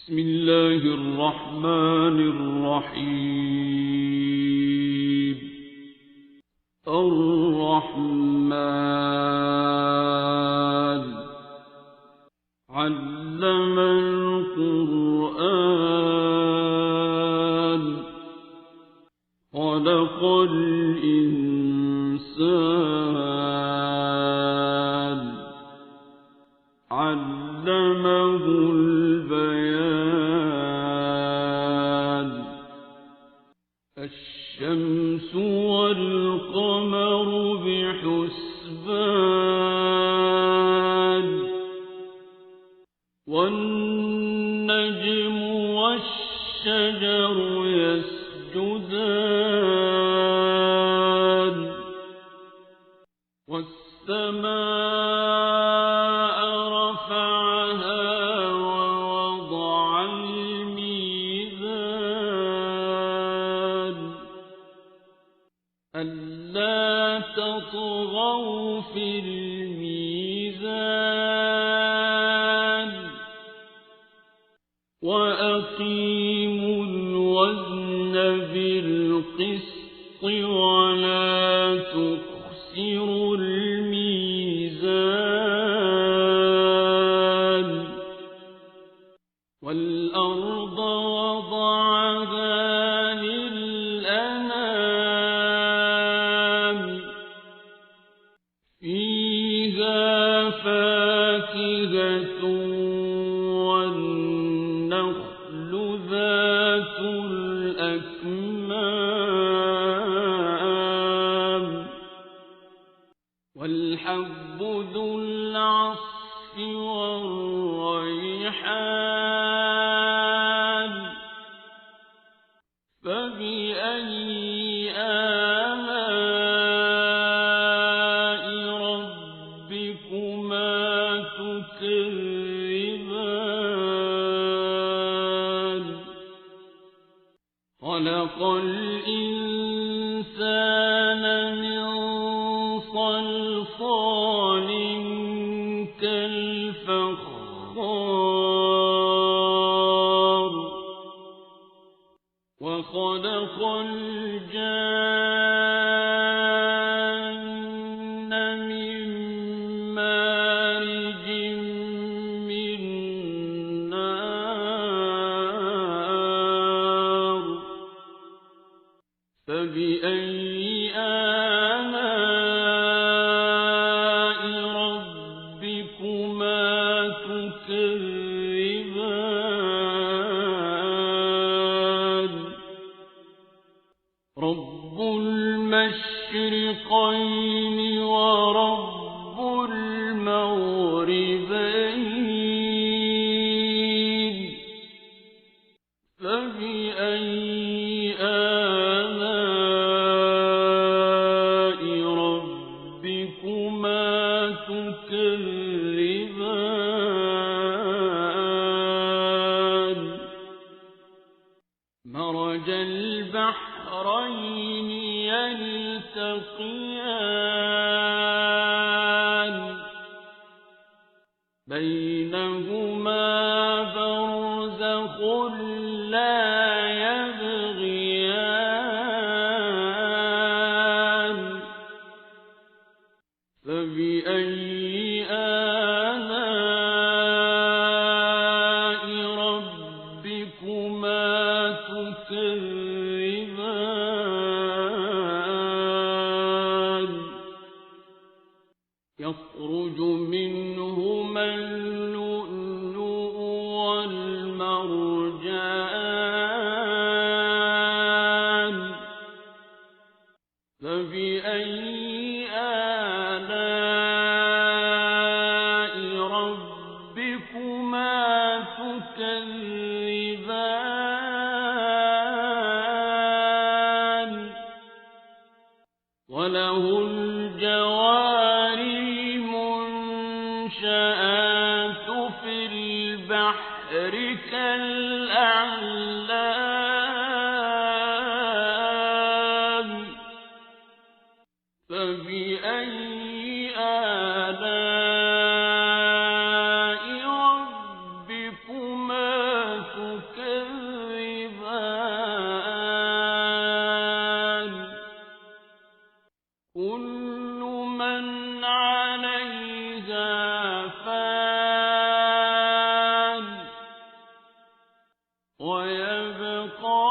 بسم الله الرحمن الرحيم. الرحمن علم القرآن خلق الإنسان علمه البيان. الشمس والقمر بحسبان والنجم والشجر يسجدان والسماء رفعها ووضع الميزان ألا تطغوا في الميزان وأقيموا الوزن بالقسط ولا تخسروا الميزان. والأرض وضعها للأنام فيها فاكهة والنخل ذات الأكمام والحب ذو العصف والريحان فبأي آلاء ربكما تكذبان. خلق الإنسان من صلصال كالفخار وخلق الجان من مارج من نار فبأي آلاء ربكما تكذبان. رب المشرقين ورب المغربين فبأي آلاء ربكما تكذبان. مرج البحرين يلتقيان بينهما برزخ لا يبغيان فبأي آلاء ربكما تكذبان. يخرج منهما اللؤلؤ والمرجان فبأي آلاء ربكما تكذبان. وله الجوار المنشآت في البحر كالأعلام فبأي آلاء ربكما ويبقى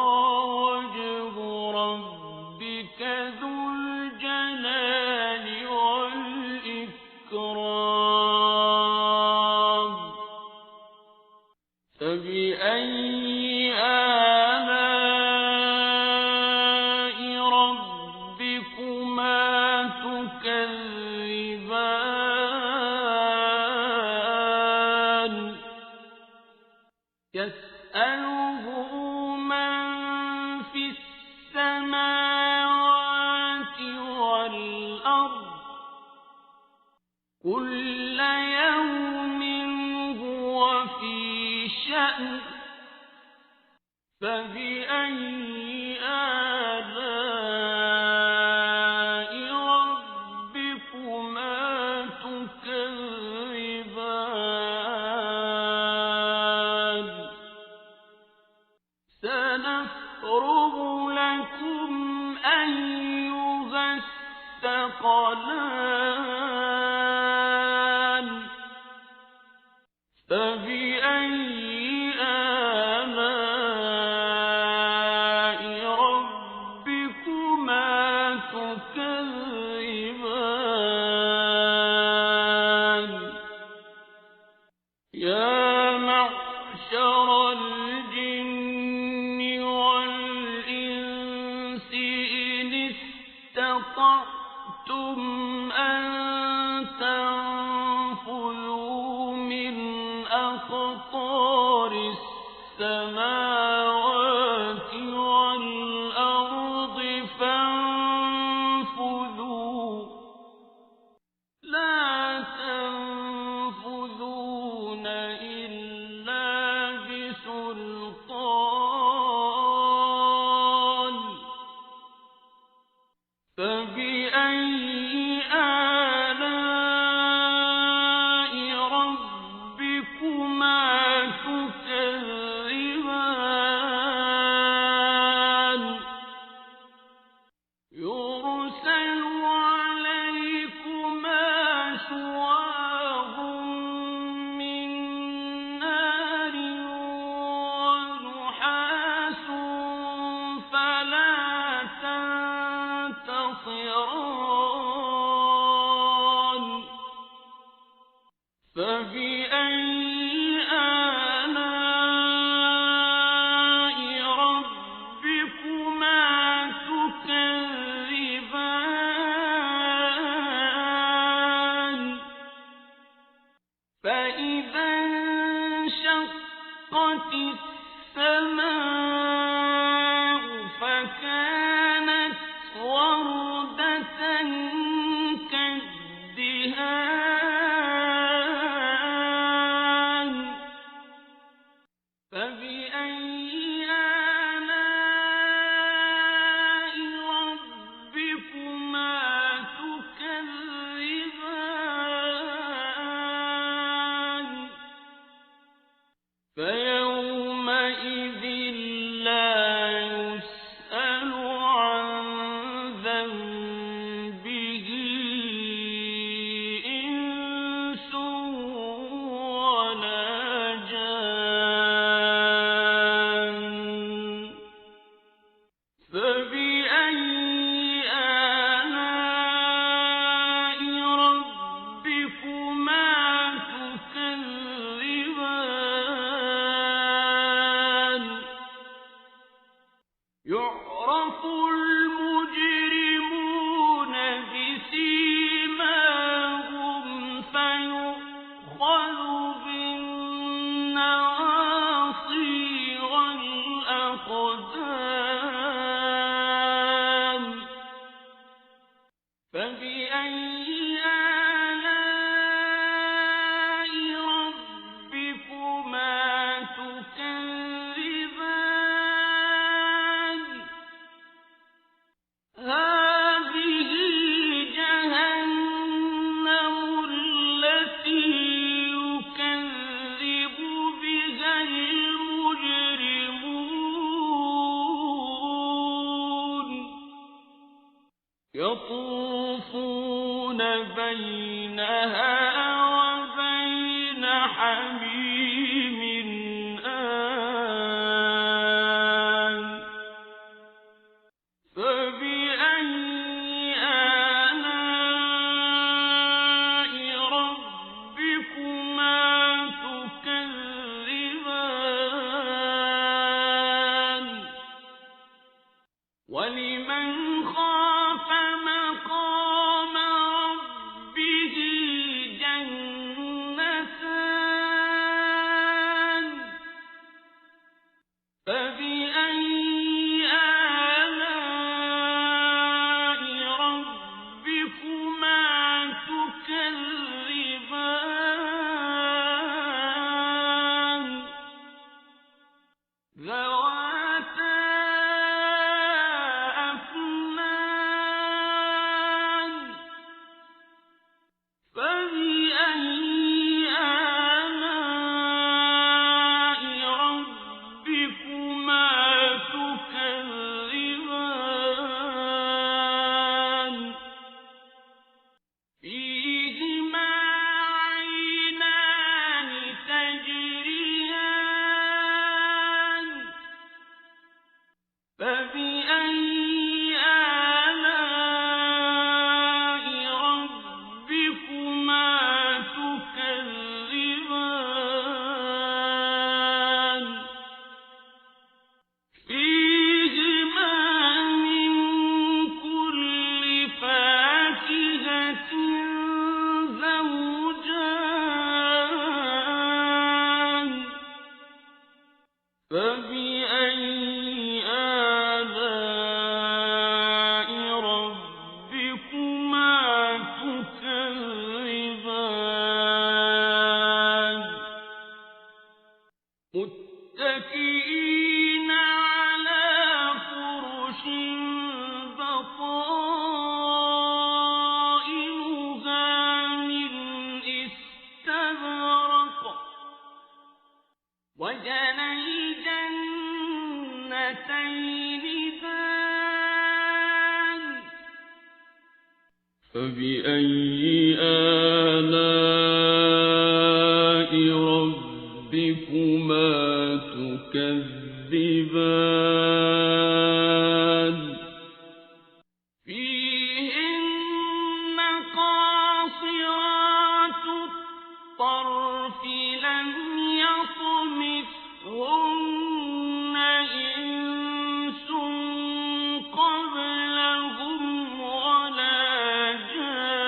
وجه ربك ذو الجلال والإكرام فبأي آلاء ربكما تكذبان يسأله من في السماوات والأرض كل يوم هو في شأن فبأي آلاء ربكما تكذبان سنفرغ لكم أيها الثقلان فبأي آلاء ربكما تكذبان يا معشر الجن والإنس إن استطعتم أن تنفذوا من أقطار السماوات والأرض فانفذوا لا تنفذون إلا بسلطان فبأي آلاء ربكما تكذبان يرسل عليكما شواظ من نار ونحاس فلا تنتصران فبأي آلاء ربكما تكذبان فإذا انشقت السماء فكانت وردة كالدهان فبأي آلاء ربكما تكذبان فيومئذ لا يسأل عن ذنبه إنس ولا جان فبأي آلاء ربكما تكذبان يعرف المجرمون بسيماهم فيؤخذ بالنواصي والأقدام فبأي آلاء ربكما تكذبان هذه جهنم التي يكذب بها المجرمون يطوفون بينها وبين حميم آن وَلِمَنْ خَافَ مَقَامَ رَبِّهِ جَنَّتَانِ فَبِأَيِّ آلَاءِ رَبِّكُمَا تُكَذِّبَانِ ذَوَاتَا أَفْنَانٍ فَبِأَيِّ آلَاءِ رَبِّكُمَا تُكَذِّبَانِ فِيهِمَا عَيْنَانِ تَجْرِيَانِ فَبِأَيِّ آلَاءِ رَبِّكُمَا تُكَذِّبَانِ فِيهِمَا مِن كُلِّ فَاكِهَةٍ زَوْجَانِ فَبِأَيِّ آلَاءِ رَبِّكُمَا تُكَذِّبَانِ مُتَّكِئِينَ عَلَى فُرُشٍ بَطَائِنُهَا مِنْ إِسْتَبْرَقٍ وَجَنَى الْجَنَّتَيْنِ دَانٍ فَبِأَيِّ آلَاءِ رَبِّكُمَا تُكَذِّبَانِ فِيهِنَّ قَاصِرَاتُ الطَّرْفِ لَمْ يَطْمِثْهُنَّ إِنسٌ قَبْلَهُمْ وَلَا جَانٌّ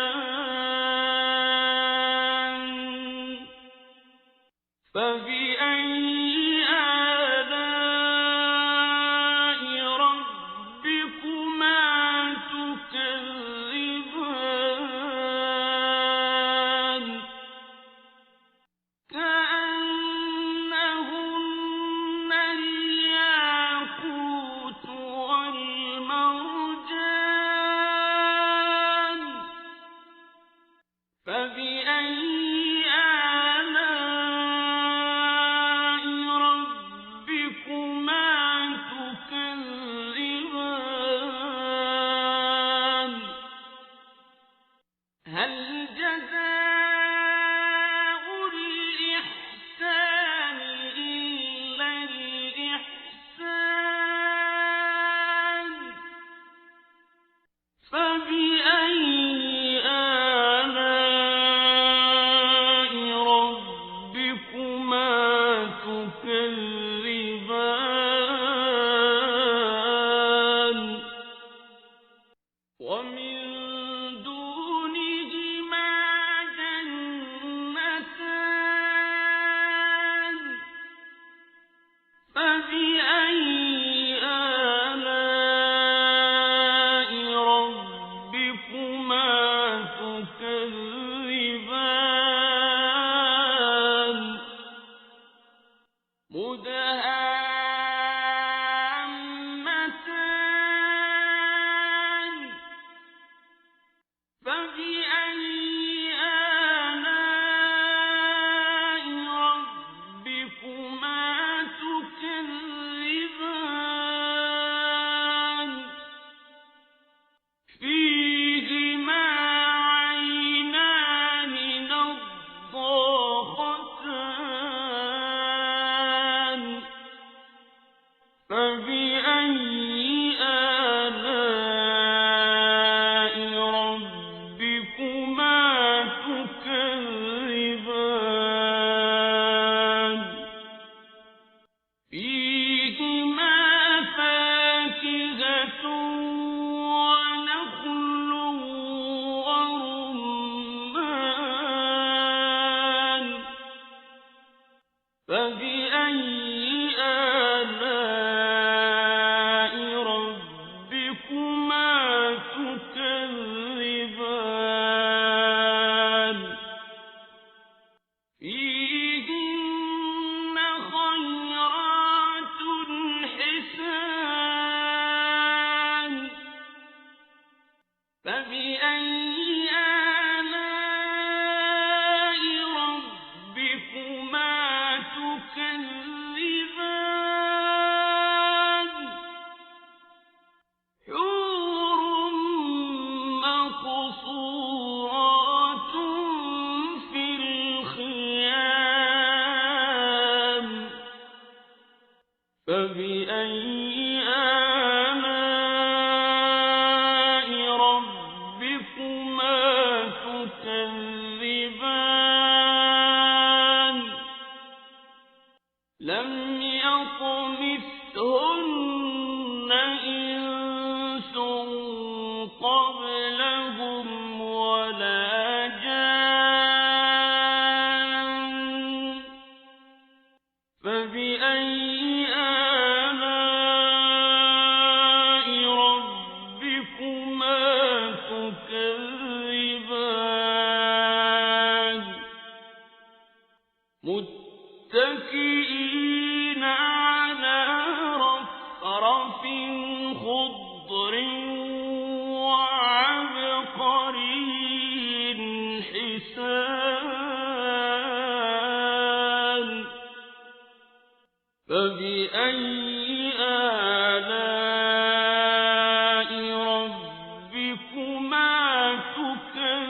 فَبِأَيِّ آلَاءِ رَبِّكُمَا تُكَذِّبَانِ كَأَنَّهُنَّ الْيَاقُوتُ وَالْمَرْجَانُ فَبِأَيِّ آلَاءِ رَبِّكُمَا تُكَذِّبَانِ هَلْ جَزَاءُ الْإِحْسَانِ إِلَّا الْإِحْسَانُ فَبِأَيِّ آلَاءِ رَبِّكُمَا تُكَذِّبَانِ وَمِن دُونِهِمَا جَنَّتَانِ فَبِأَيِّ آلَاءِ رَبِّكُمَا تُكَذِّبَانِ مُدْهَامَّتَانِ فَبِأَيِّ آلَاءِ رَبِّكُمَا تُكَذِّبَانِ فِيهِمَا عَيْنَانِ نَضَّاخَتَانِ فَبِأَيِّ آلَاءِ رَبِّكُمَا تُكَذِّبَانِ فِيهِمَا فَاكِهَةٌ فبأي آلاء ربكما تكذبان لم يطمثهن إنس قبلهم ولا جان فبأي آلاء ربكما تكذبان متكئين على رفرف خضر وعبقري حسان فبأي آلاء ربكما تكذبان